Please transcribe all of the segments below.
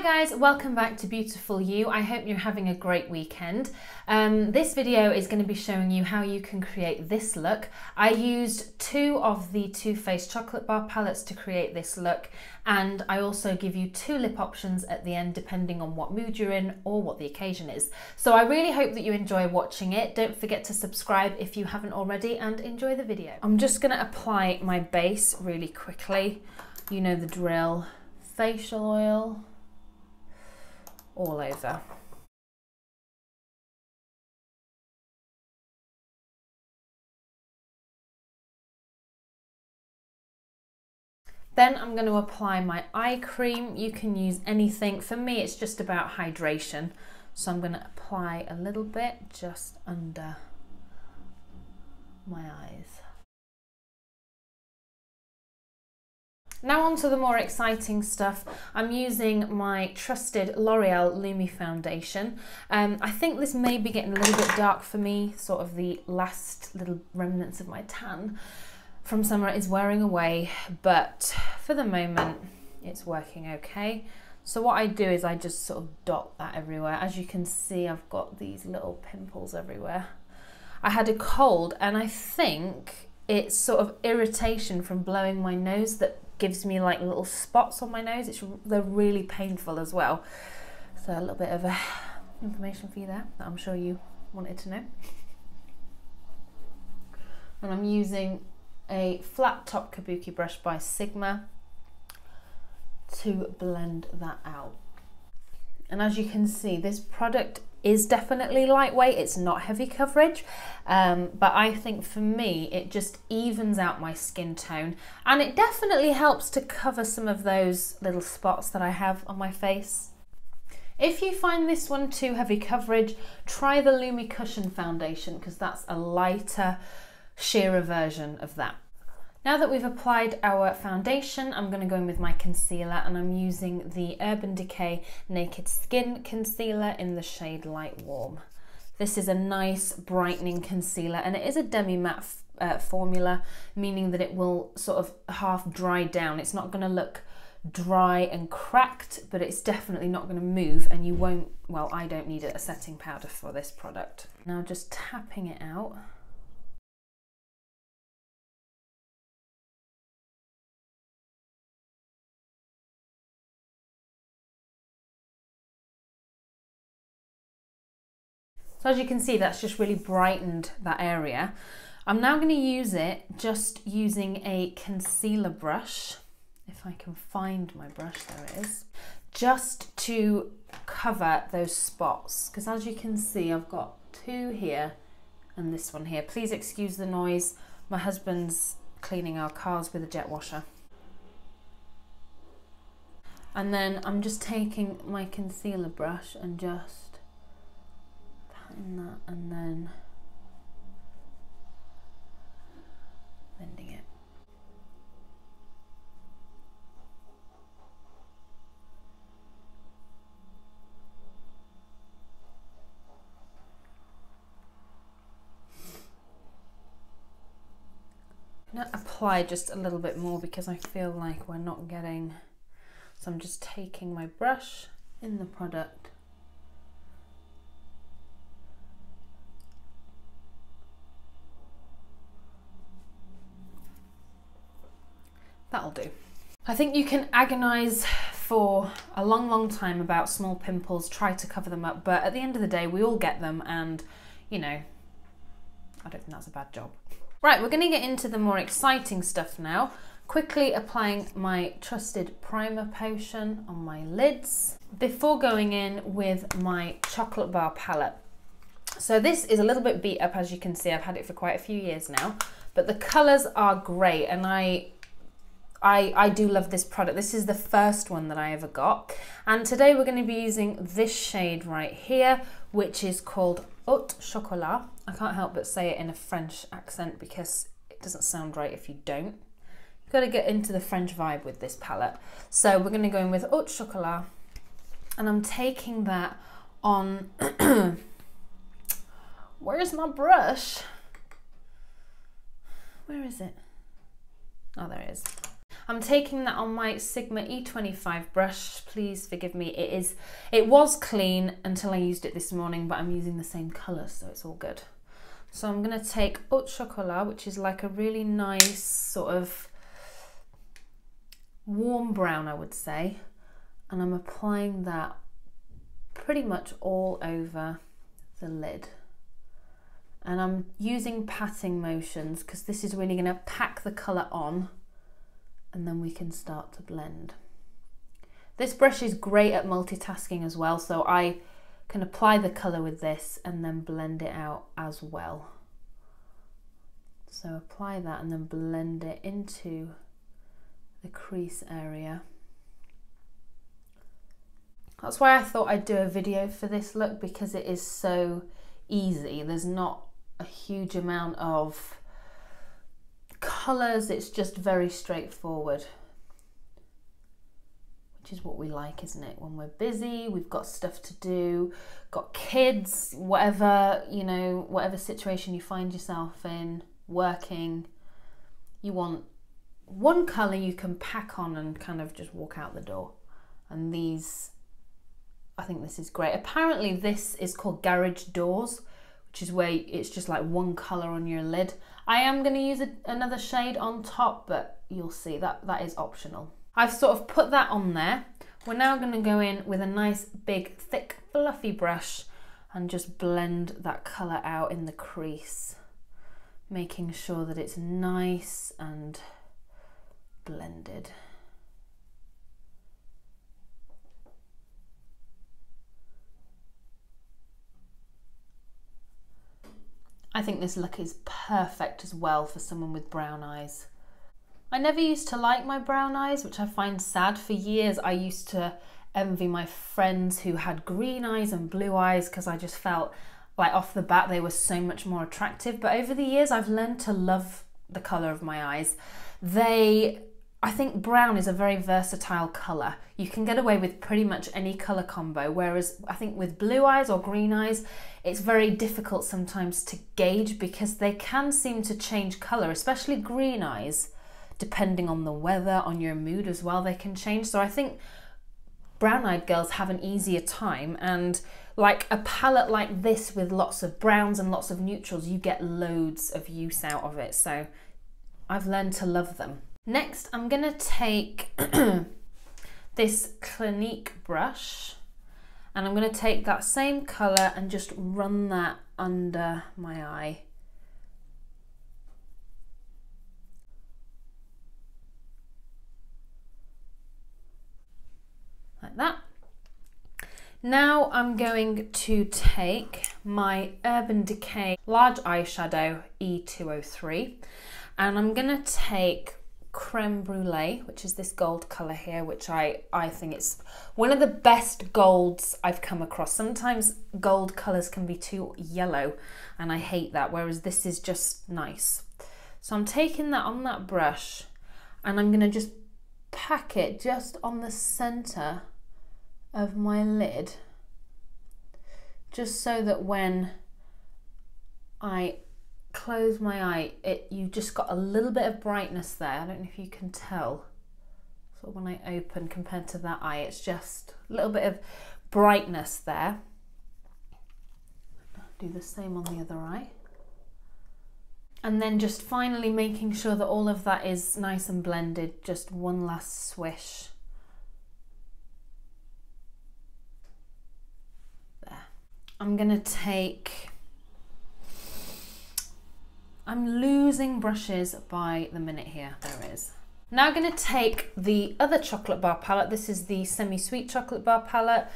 Hi guys, welcome back to Beautiful You. I hope you're having a great weekend. This video is going to be showing you how you can create this look. I used two of the Too Faced chocolate bar palettes to create this look, and I also give you two lip options at the end depending on what mood you're in or what the occasion is. So I really hope that you enjoy watching it. Don't forget to subscribe if you haven't already, and enjoy the video. I'm just going to apply my base really quickly. You know the drill. Facial oil all over. Then I'm going to apply my eye cream. You can use anything. For me, it's just about hydration. So I'm going to apply a little bit just under my eyes. Now on to the more exciting stuff. I'm using my trusted L'Oreal Lumi foundation. I think this may be getting a little bit dark for me, sort of the last little remnants of my tan from summer is wearing away, but for the moment it's working okay. So what I do is I just sort of dot that everywhere. As you can see, I've got these little pimples everywhere. I had a cold and I think it's sort of irritation from blowing my nose that gives me like little spots on my nose. They're really painful as well. So a little bit of information for you there that I'm sure you wanted to know. And I'm using a flat top kabuki brush by Sigma to blend that out. And as you can see, this product is definitely lightweight. It's not heavy coverage, but I think for me it just evens out my skin tone, and it definitely helps to cover some of those little spots that I have on my face. If you find this one too heavy coverage, try the Lumi Cushion foundation, because that's a lighter, sheerer version of that. Now that we've applied our foundation, I'm going to go in with my concealer, and I'm using the Urban Decay Naked Skin Concealer in the shade Light Warm. This is a nice brightening concealer, and it is a demi-matte formula, meaning that it will sort of half dry down. It's not going to look dry and cracked, but it's definitely not going to move, and you won't, well, I don't need a setting powder for this product. Now just tapping it out. So as you can see, that's just really brightened that area. I'm now going to use it just using a concealer brush, if I can find my brush, there it is, just to cover those spots, because as you can see, I've got two here and this one here. Please excuse the noise. My husband's cleaning our cars with a jet washer. And then I'm just taking my concealer brush and just in that, and then blending it. I'm going to apply just a little bit more because I feel like we're not getting, so I'm just taking my brush in the product . That'll do. I think you can agonize for a long time about small pimples, try to cover them up, but at the end of the day, we all get them, and you know, I don't think that's a bad job. Right, we're gonna get into the more exciting stuff now. Quickly applying my trusted primer potion on my lids before going in with my chocolate bar palette. So this is a little bit beat up, as you can see. I've had it for quite a few years now, but the colors are great, and I do love this product. This is the first one that I ever got. And today we're going to be using this shade right here, which is called Haute Chocolat. I can't help but say it in a French accent because it doesn't sound right if you don't. You've got to get into the French vibe with this palette. So we're going to go in with Haute Chocolat, and I'm taking that on... Where's my brush? Where is it? Oh, there it is. I'm taking that on my Sigma E25 brush. Please forgive me, it was clean until I used it this morning, but I'm using the same colour, so it's all good. So I'm going to take Haute Chocolat, which is like a really nice sort of warm brown, I would say, and I'm applying that pretty much all over the lid. And I'm using patting motions because this is really going to pack the colour on, and then we can start to blend. This brush is great at multitasking as well, so I can apply the colour with this and then blend it out as well. So apply that and then blend it into the crease area. That's why I thought I'd do a video for this look, because it is so easy. There's not a huge amount of colours, it's just very straightforward, which is what we like, isn't it? When we're busy, we've got stuff to do, got kids, whatever, you know, whatever situation you find yourself in, working, you want one colour you can pack on and kind of just walk out the door. And these, I think this is great. Apparently this is called Garage Doors, which is where it's just like one colour on your lid. I am going to use another shade on top, but you'll see that is optional. I've sort of put that on there. We're now going to go in with a nice big thick fluffy brush and just blend that colour out in the crease, making sure that it's nice and blended. I think this look is perfect as well for someone with brown eyes. I never used to like my brown eyes, which I find sad. For years I used to envy my friends who had green eyes and blue eyes because I just felt like off the bat they were so much more attractive. But over the years I've learned to love the colour of my eyes. I think brown is a very versatile colour. You can get away with pretty much any colour combo, whereas I think with blue eyes or green eyes, it's very difficult sometimes to gauge because they can seem to change colour, especially green eyes, depending on the weather, on your mood as well, they can change. So I think brown-eyed girls have an easier time, and like a palette like this with lots of browns and lots of neutrals, you get loads of use out of it. So I've learned to love them. Next, I'm going to take this Clinique brush, and I'm going to take that same colour and just run that under my eye. Like that. Now I'm going to take my Urban Decay Large Eyeshadow E203, and I'm going to take Creme Brulee, which is this gold colour here, which I think it's one of the best golds I've come across. Sometimes gold colours can be too yellow and I hate that, whereas this is just nice. So I'm taking that on that brush and I'm going to just pack it just on the centre of my lid, just so that when I close my eye, you just got a little bit of brightness there. I don't know if you can tell. So when I open compared to that eye, it's just a little bit of brightness there. Do the same on the other eye. And then just finally making sure that all of that is nice and blended, just one last swish. There. I'm gonna take, I'm losing brushes by the minute here. There it is. Now I'm going to take the other chocolate bar palette. This is the semi-sweet chocolate bar palette.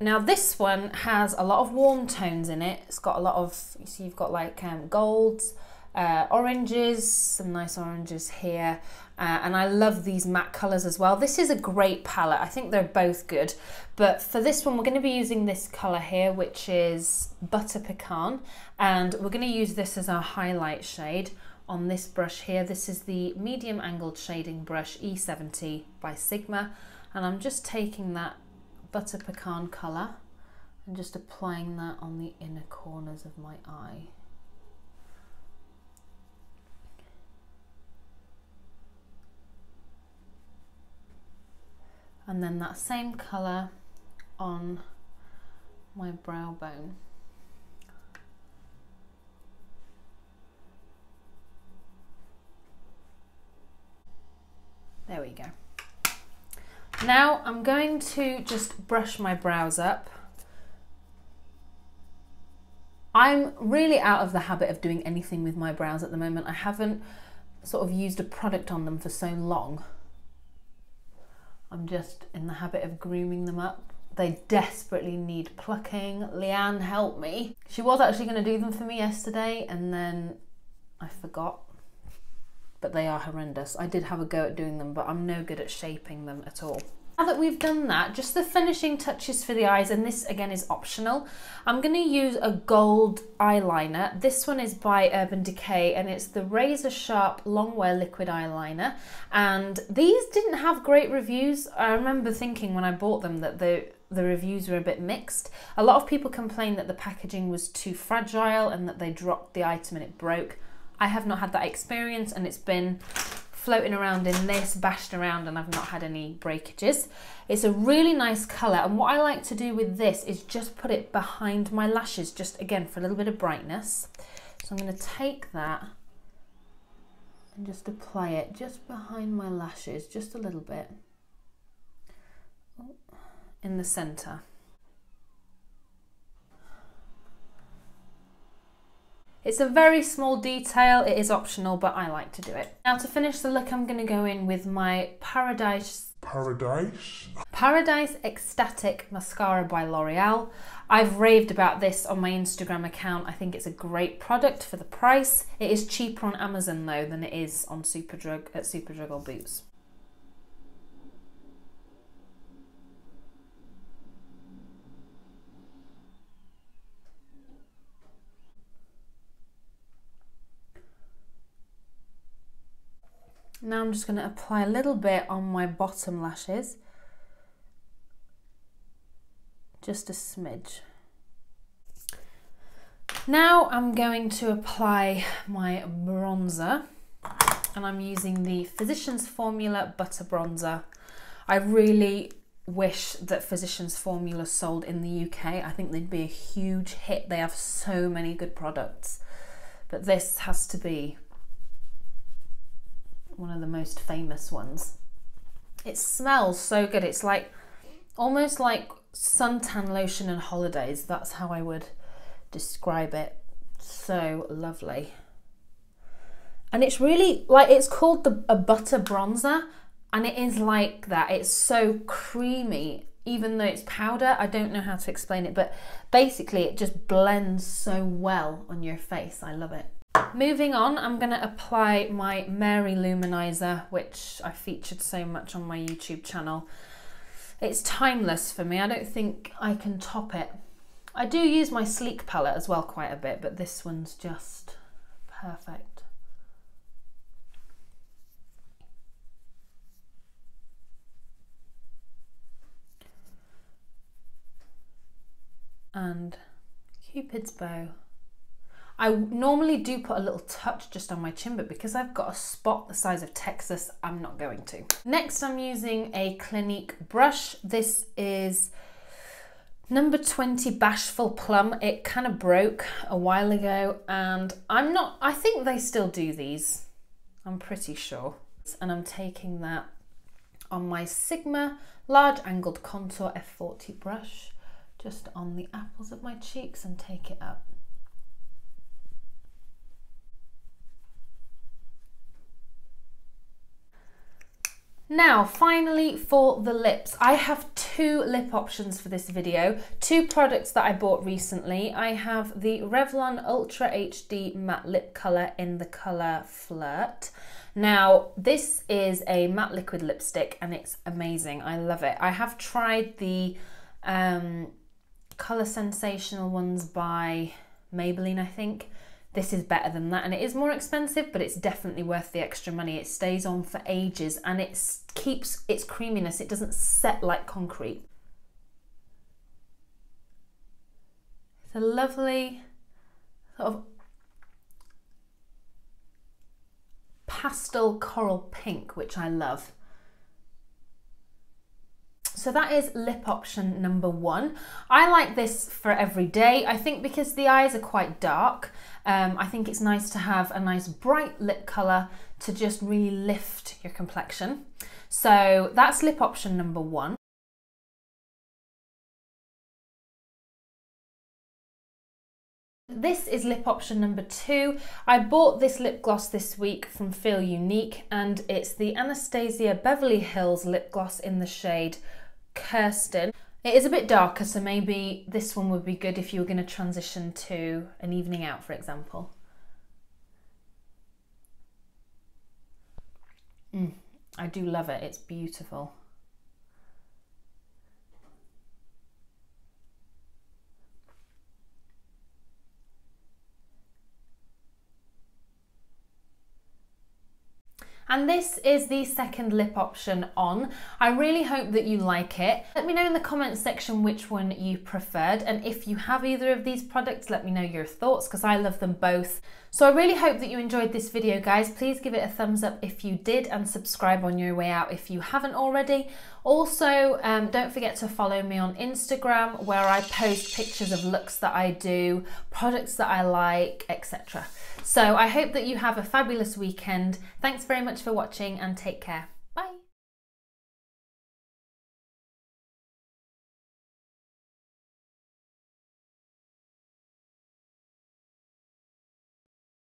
Now this one has a lot of warm tones in it. It's got a lot of, you see you've got like golds, oranges, some nice oranges here. And I love these matte colours as well. This is a great palette. I think they're both good. But for this one, we're going to be using this colour here, which is Butter Pecan. And we're going to use this as our highlight shade on this brush here. This is the medium angled shading brush E70 by Sigma. And I'm just taking that Butter Pecan colour and just applying that on the inner corners of my eye. And then that same colour on my brow bone. There we go. Now I'm going to just brush my brows up. I'm really out of the habit of doing anything with my brows at the moment. I haven't sort of used a product on them for so long. I'm just in the habit of grooming them up. They desperately need plucking. Leanne, help me. She was actually going to do them for me yesterday and then I forgot. But they are horrendous. I did have a go at doing them, but I'm no good at shaping them at all. Now that we've done that, just the finishing touches for the eyes, and this again is optional. I'm going to use a gold eyeliner. This one is by Urban Decay and it's the Razor Sharp Longwear Liquid Eyeliner. And these didn't have great reviews. I remember thinking when I bought them that the reviews were a bit mixed. A lot of people complained that the packaging was too fragile and that they dropped the item and it broke. I have not had that experience and it's been floating around in this, bashed around, and I've not had any breakages. It's a really nice colour, and what I like to do with this is just put it behind my lashes, just again for a little bit of brightness. So I'm going to take that and just apply it just behind my lashes, just a little bit in the centre. It's a very small detail, it is optional, but I like to do it. Now to finish the look, I'm going to go in with my Paradise Ecstatic Mascara by L'Oreal. I've raved about this on my Instagram account. I think it's a great product for the price. It is cheaper on Amazon though than it is on Superdrug at Superdrug or Boots. Now I'm just going to apply a little bit on my bottom lashes, just a smidge. Now I'm going to apply my bronzer, and I'm using the Physicians Formula Butter Bronzer. I really wish that Physicians Formula sold in the UK. I think they'd be a huge hit. They have so many good products, but this has to be one of the most famous ones. It smells so good. It's like almost like suntan lotion and holidays. That's how I would describe it. So lovely. And it's really like, it's called a butter bronzer, and it is like that. It's so creamy, even though it's powder. I don't know how to explain it, but basically it just blends so well on your face. I love it. Moving on, I'm going to apply my Mary Luminizer, which I featured so much on my YouTube channel. It's timeless for me. I don't think I can top it. I do use my Sleek palette as well quite a bit, but this one's just perfect. And Cupid's bow. I normally do put a little touch just on my chin, but because I've got a spot the size of Texas, I'm not going to. Next, I'm using a Clinique brush. This is number 20 Bashful Plum. It kind of broke a while ago, and I think they still do these. I'm pretty sure. And I'm taking that on my Sigma Large Angled Contour F40 brush, just on the apples of my cheeks, and take it up. Now, finally for the lips. I have two lip options for this video, two products that I bought recently. I have the Revlon Ultra HD Matte Lip Colour in the colour Flirt. Now, this is a matte liquid lipstick and it's amazing. I love it. I have tried the Colour Sensational ones by Maybelline, I think. This is better than that, and it is more expensive, but it's definitely worth the extra money. It stays on for ages and it keeps its creaminess. It doesn't set like concrete. It's a lovely sort of pastel coral pink, which I love. So that is lip option number 1. I like this for every day. I think because the eyes are quite dark, I think it's nice to have a nice bright lip colour to just really lift your complexion. So that's lip option number 1. This is lip option number 2. I bought this lip gloss this week from Feel Unique, and it's the Anastasia Beverly Hills lip gloss in the shade Kirsten. It is a bit darker, so maybe this one would be good if you were going to transition to an evening out, for example. I do love it, it's beautiful. And this is the second lip option on. I really hope that you like it. Let me know in the comments section which one you preferred, and if you have either of these products, let me know your thoughts, because I love them both. So I really hope that you enjoyed this video, guys. Please give it a thumbs up if you did, and subscribe on your way out if you haven't already. Also, don't forget to follow me on Instagram, where I post pictures of looks that I do, products that I like, etc. So I hope that you have a fabulous weekend. Thanks very much for watching, and take care.